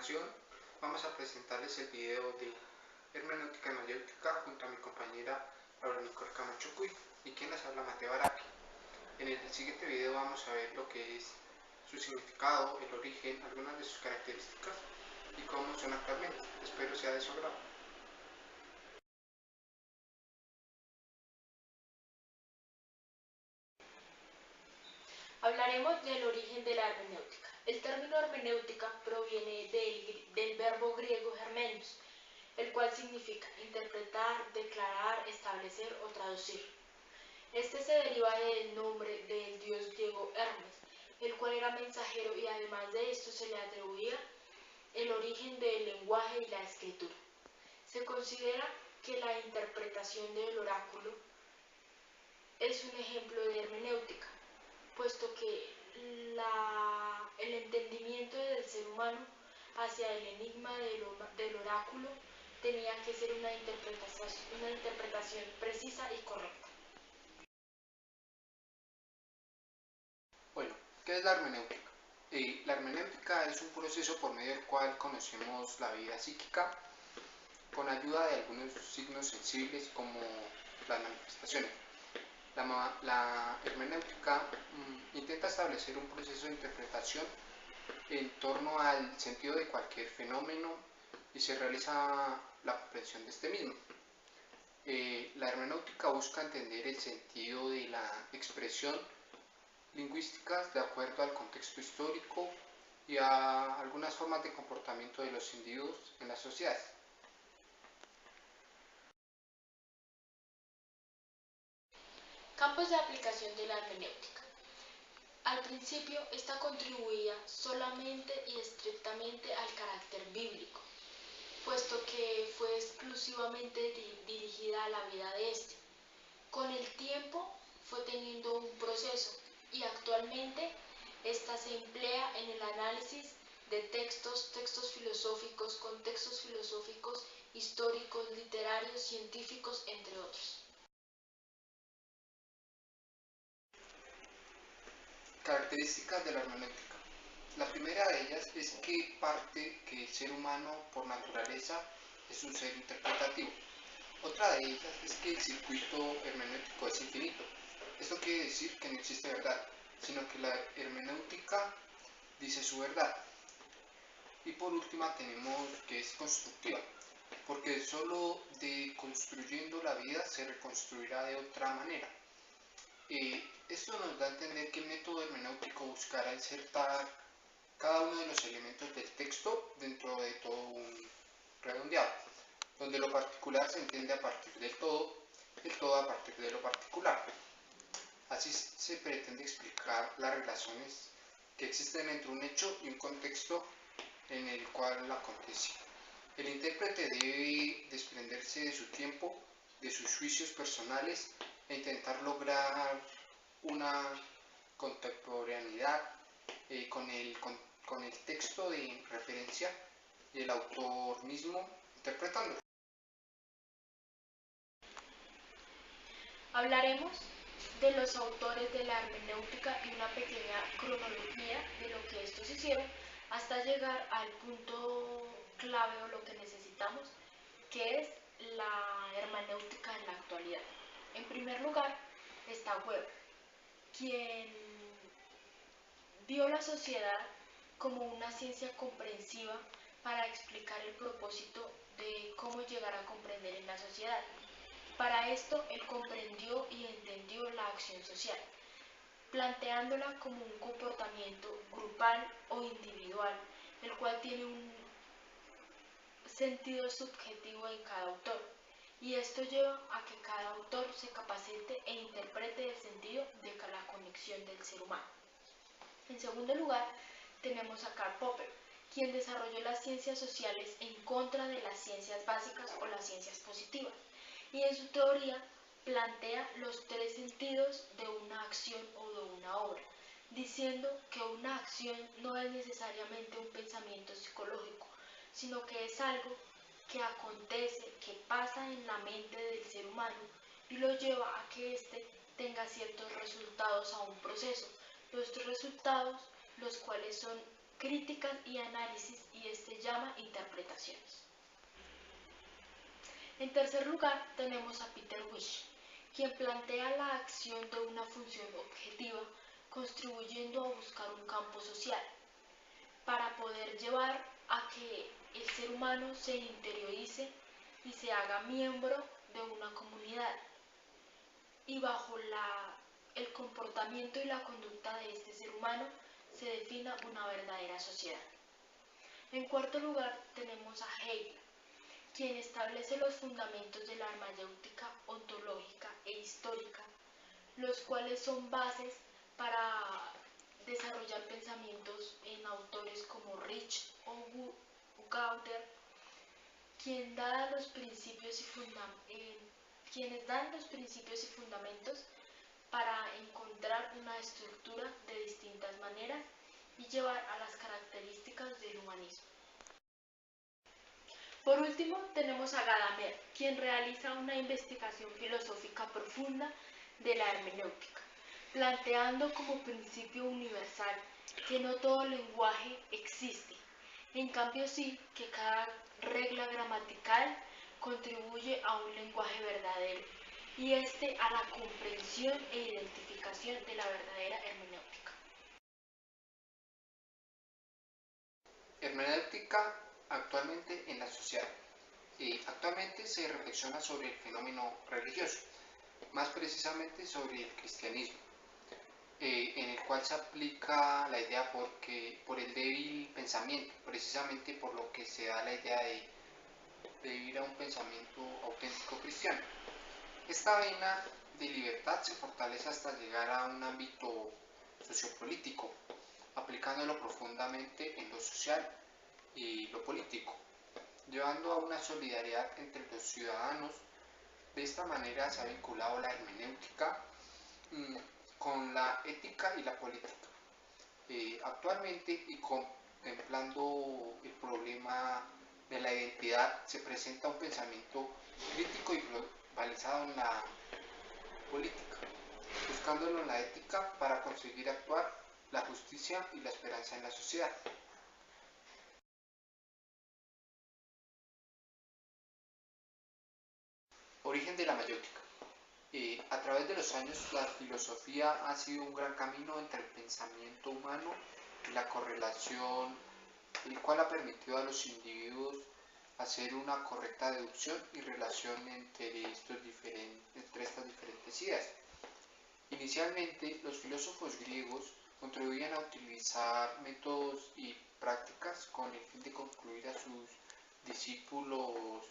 continuación vamos a presentarles el video de hermenéutica y mayéutica junto a mi compañera Laura Nicole Camacho Cuy y quien les habla Mateo Araki. En el siguiente video vamos a ver lo que es su significado, el origen, algunas de sus características y cómo son actualmente. Espero sea de su agrado. Hablaremos del origen de la hermenéutica. El término hermenéutica proviene del verbo griego hermenios, el cual significa interpretar, declarar, establecer o traducir. Este se deriva del nombre del dios griego Hermes, el cual era mensajero y además de esto se le atribuía el origen del lenguaje y la escritura. Se considera que la interpretación del oráculo es un ejemplo de hermenéutica, puesto que el entendimiento del ser humano hacia el enigma del oráculo tenía que ser una interpretación precisa y correcta. Bueno, ¿qué es la hermenéutica? La hermenéutica es un proceso por medio del cual conocemos la vida psíquica con ayuda de algunos signos sensibles como las manifestaciones. La hermenéutica intenta establecer un proceso de interpretación en torno al sentido de cualquier fenómeno y se realiza la comprensión de este mismo. La hermenéutica busca entender el sentido de la expresión lingüística de acuerdo al contexto histórico y a algunas formas de comportamiento de los individuos en las sociedades. Campos de aplicación de la hermenéutica. Al principio, esta contribuía solamente y estrictamente al carácter bíblico, puesto que fue exclusivamente dirigida a la vida de éste. Con el tiempo fue teniendo un proceso y actualmente esta se emplea en el análisis de textos filosóficos, contextos filosóficos, históricos, literarios, científicos, entre otros. Características de la hermenéutica. La primera de ellas es que parte que el ser humano por naturaleza es un ser interpretativo. Otra de ellas es que el circuito hermenéutico es infinito. Esto quiere decir que no existe verdad, sino que la hermenéutica dice su verdad. Y por última tenemos que es constructiva, porque solo de construyendo la vida se reconstruirá de otra manera. Esto nos da a entender que el método hermenéutico buscará insertar cada uno de los elementos del texto dentro de todo un redondeado, donde lo particular se entiende a partir del todo, el todo a partir de lo particular. Así se pretende explicar las relaciones que existen entre un hecho y un contexto en el cual acontece. El intérprete debe desprenderse de su tiempo, de sus juicios personales e intentar lograr una contemporaneidad con el texto de referencia y el autor mismo interpretándolo. Hablaremos de los autores de la hermenéutica y una pequeña cronología de lo que estos hicieron hasta llegar al punto clave o lo que necesitamos, que es la hermenéutica en la actualidad. En primer lugar está Weber, quien vio la sociedad como una ciencia comprensiva para explicar el propósito de cómo llegar a comprender en la sociedad. Para esto, él comprendió y entendió la acción social, planteándola como un comportamiento grupal o individual, el cual tiene un sentido subjetivo en cada autor, y esto lleva a que cada autor se capacite e interprete el sentido de la conexión del ser humano. En segundo lugar, tenemos a Karl Popper, quien desarrolló las ciencias sociales en contra de las ciencias básicas o las ciencias positivas, y en su teoría plantea los tres sentidos de una acción o de una obra, diciendo que una acción no es necesariamente un pensamiento psicológico, sino que es algo que acontece, que pasa en la mente del ser humano y lo lleva a que éste tenga ciertos resultados a un proceso. Los resultados, los cuales son críticas y análisis, y este llama interpretaciones. En tercer lugar tenemos a Peter Wish, quien plantea la acción de una función objetiva contribuyendo a buscar un campo social, para poder llevar a que el ser humano se interiorice y se haga miembro de una comunidad, y bajo el comportamiento y la conducta de este ser humano se defina una verdadera sociedad. En cuarto lugar tenemos a Hegel, quien establece los fundamentos de la hermenéutica ontológica e histórica, los cuales son bases para desarrollar pensamientos en autores como Rich o Gauder, quienes dan los principios y fundamentos para encontrar una estructura de distintas maneras y llevar a las características del humanismo. Por último, tenemos a Gadamer, quien realiza una investigación filosófica profunda de la hermenéutica, planteando como principio universal que no todo lenguaje existe, en cambio sí que cada regla gramatical contribuye a un lenguaje verdadero, y a la comprensión e identificación de la verdadera hermenéutica. Hermenéutica actualmente en la sociedad. Actualmente se reflexiona sobre el fenómeno religioso, más precisamente sobre el cristianismo, en el cual se aplica la idea por el débil pensamiento, precisamente por lo que se da la idea de ir a un pensamiento auténtico cristiano. Esta vena de libertad se fortalece hasta llegar a un ámbito sociopolítico, aplicándolo profundamente en lo social y lo político, llevando a una solidaridad entre los ciudadanos. De esta manera se ha vinculado la hermenéutica con la ética y la política. Actualmente, y contemplando el problema de la identidad, se presenta un pensamiento crítico y globalizado en la política, buscándolo en la ética para conseguir actuar la justicia y la esperanza en la sociedad. Origen de la mayéutica. A través de los años, la filosofía ha sido un gran camino entre el pensamiento humano y la correlación, el cual ha permitido a los individuos hacer una correcta deducción y relación entre estas diferentes ideas. Inicialmente, los filósofos griegos contribuían a utilizar métodos y prácticas con el fin de concluir a sus discípulos,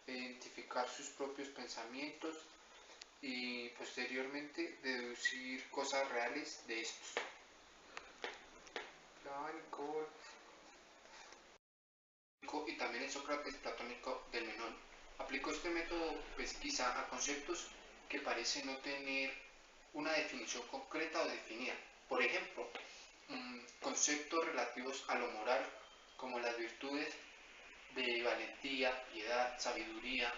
identificar sus propios pensamientos y posteriormente deducir cosas reales de estos. Y también el Sócrates platónico del Menón aplicó este método de pesquisa a conceptos que parecen no tener una definición concreta o definida. Por ejemplo, conceptos relativos a lo moral, como las virtudes de valentía, piedad, sabiduría,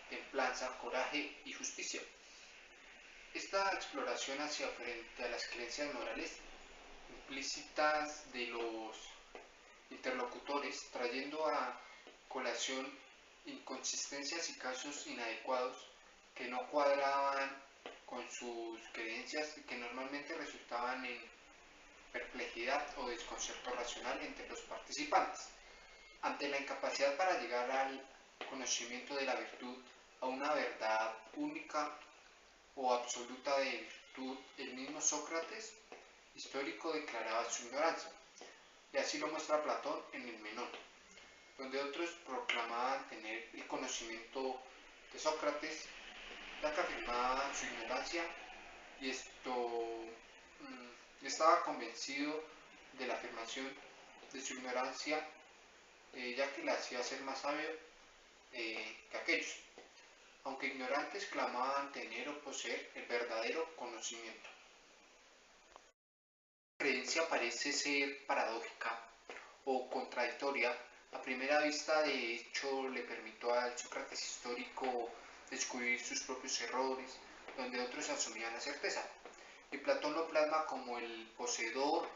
templanza, coraje y justicia. Esta exploración hacia frente a las creencias morales implícitas de los interlocutores, trayendo a colación inconsistencias y casos inadecuados que no cuadraban con sus creencias y que normalmente resultaban en perplejidad o desconcierto racional entre los participantes. Ante la incapacidad para llegar al conocimiento de la virtud, a una verdad única o absoluta de virtud, el mismo Sócrates histórico declaraba su ignorancia, y así lo muestra Platón en el Menón, donde otros proclamaban tener el conocimiento de Sócrates, ya que afirmaba su ignorancia, y estaba convencido de la afirmación de su ignorancia, ya que le hacía ser más sabio que aquellos, aunque ignorantes clamaban tener o poseer el verdadero conocimiento. La creencia parece ser paradójica o contradictoria. A primera vista, de hecho, le permitió al Sócrates histórico descubrir sus propios errores, donde otros asumían la certeza. Y Platón lo plasma como el poseedor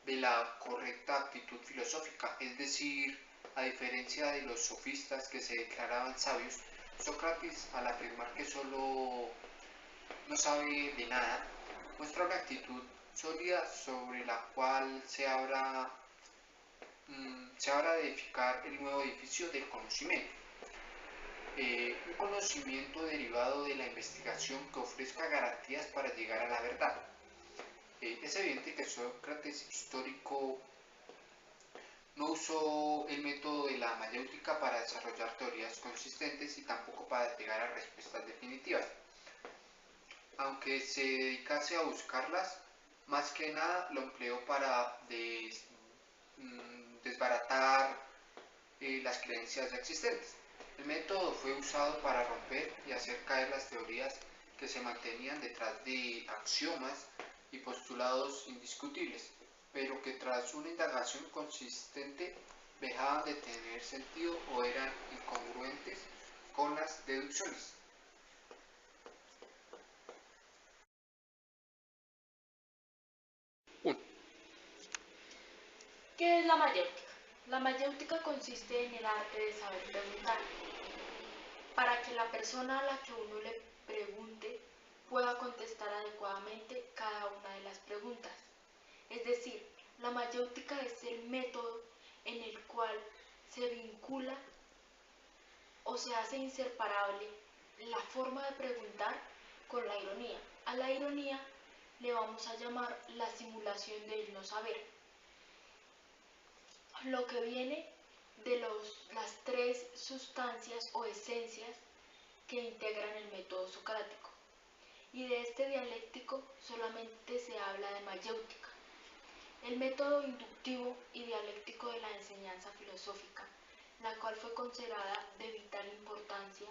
de la correcta actitud filosófica, es decir, a diferencia de los sofistas que se declaraban sabios, Sócrates, al afirmar que solo no sabe de nada, muestra una actitud sólida sobre la cual se habrá de edificar el nuevo edificio del conocimiento. Un conocimiento derivado de la investigación que ofrezca garantías para llegar a la verdad. Es evidente que Sócrates histórico no usó el método de la mayéutica para desarrollar teorías consistentes y tampoco para llegar a respuestas definitivas. Aunque se dedicase a buscarlas, más que nada lo empleó para desbaratar las creencias existentes. El método fue usado para romper y hacer caer las teorías que se mantenían detrás de axiomas y postulados indiscutibles, pero que tras una indagación consistente dejaban de tener sentido o eran incongruentes con las deducciones. ¿Qué es la mayéutica? La mayéutica consiste en el arte de saber preguntar, para que la persona a la que uno le pregunte pueda contestar adecuadamente cada una de las preguntas. Es decir, la mayéutica es el método en el cual se vincula o se hace inseparable la forma de preguntar con la ironía. A la ironía le vamos a llamar la simulación del no saber, lo que viene de las tres sustancias o esencias que integran el método socrático. Y de este dialéctico solamente se habla de mayéutica. El método inductivo y dialéctico de la enseñanza filosófica, la cual fue considerada de vital importancia,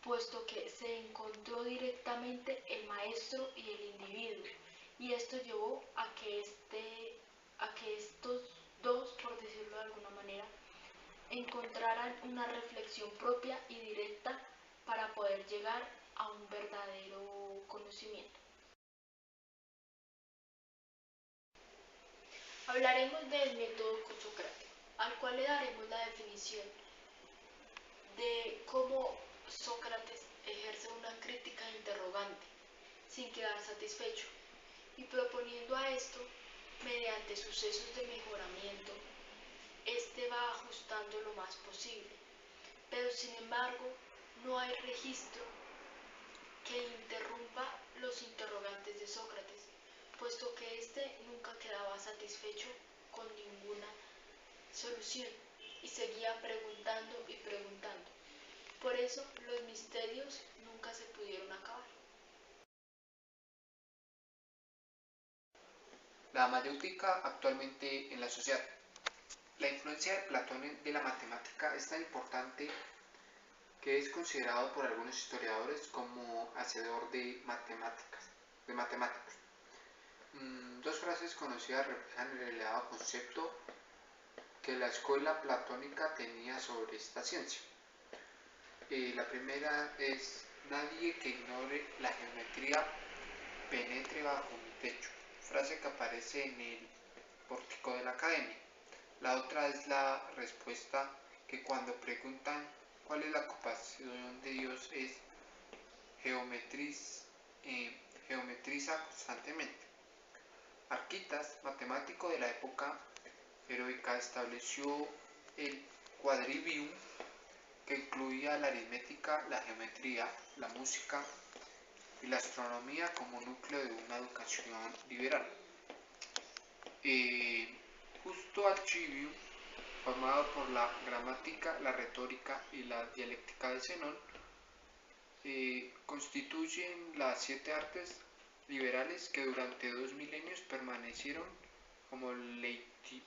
puesto que se encontró directamente el maestro y el individuo, y esto llevó a que estos dos, por decirlo de alguna manera, encontraran una reflexión propia y directa para poder llegar a un verdadero conocimiento. Hablaremos del método socrático, al cual le daremos la definición de cómo Sócrates ejerce una crítica interrogante sin quedar satisfecho y proponiendo a esto, mediante sucesos de mejoramiento, este va ajustando lo más posible, pero sin embargo no hay registro que interrumpa los interrogantes de Sócrates, puesto que éste nunca quedaba satisfecho con ninguna solución y seguía preguntando y preguntando. Por eso los misterios nunca se pudieron acabar. La mayéutica actualmente en la sociedad. La influencia de Platón de la matemática es tan importante que es considerado por algunos historiadores como hacedor de matemáticos. Dos frases conocidas reflejan el elevado concepto que la escuela platónica tenía sobre esta ciencia. La primera es: nadie que ignore la geometría penetre bajo mi techo, frase que aparece en el pórtico de la academia. La otra es la respuesta que cuando preguntan cuál es la ocupación de Dios es geometriza constantemente. Arquitas, matemático de la época heroica, estableció el quadrivium, que incluía la aritmética, la geometría, la música y la astronomía como núcleo de una educación liberal. Justo Archivium, formado por la gramática, la retórica y la dialéctica de Zenón, constituyen las 7 artes liberales que durante 2 milenios permanecieron como leitmotiv